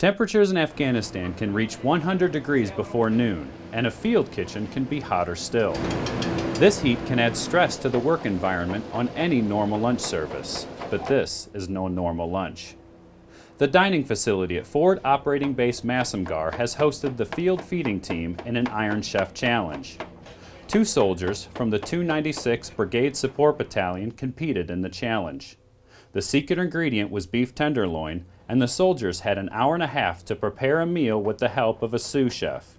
Temperatures in Afghanistan can reach 100 degrees before noon, and a field kitchen can be hotter still. This heat can add stress to the work environment on any normal lunch service, but this is no normal lunch. The dining facility at Forward Operating Base Masum Ghar has hosted the field feeding team in an Iron Chef Challenge. 2 soldiers from the 296 Brigade Support Battalion competed in the challenge. The secret ingredient was beef tenderloin, and the soldiers had an hour and a half to prepare a meal with the help of a sous chef.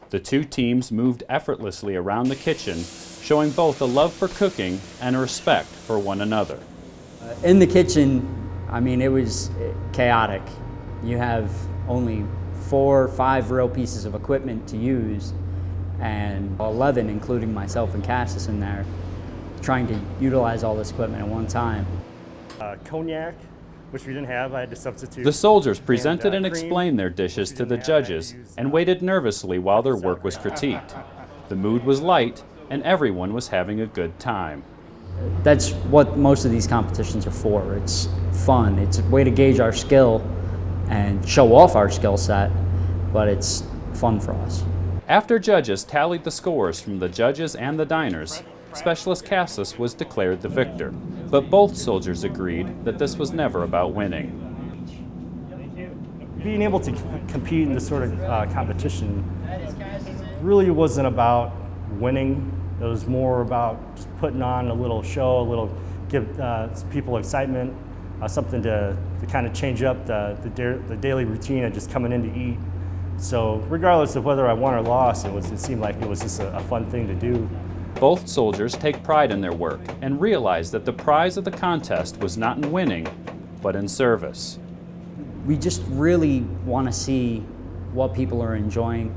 The 2 teams moved effortlessly around the kitchen, showing both a love for cooking and a respect for one another. In the kitchen, it was chaotic. You have only 4 or 5 real pieces of equipment to use, and 11, including myself and Casis in there, trying to utilize all this equipment at one time. Cognac, which we didn't have, I had to substitute. The soldiers presented and explained their dishes to the judges and waited nervously while their work was critiqued. The mood was light and everyone was having a good time. That's what most of these competitions are for. It's fun. It's a way to gauge our skill and show off our skill set, but it's fun for us. After judges tallied the scores from the judges and the diners, Specialist Casis was declared the victor, but both soldiers agreed that this was never about winning. Being able to compete in this sort of competition really wasn't about winning. It was more about just putting on a little show, give people excitement, something to kind of change up the daily routine of just coming in to eat. So regardless of whether I won or lost, it seemed like it was just a fun thing to do. Both soldiers take pride in their work and realize that the prize of the contest was not in winning, but in service. We just really want to see what people are enjoying.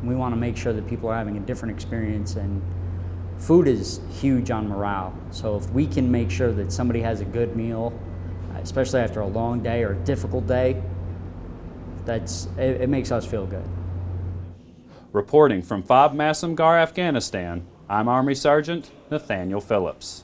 We want to make sure that people are having a different experience, and food is huge on morale. So if we can make sure that somebody has a good meal, especially after a long day or a difficult day, it makes us feel good. Reporting from FOB Masum Ghar, Afghanistan, I'm Army Sergeant Nathaniel Phillips.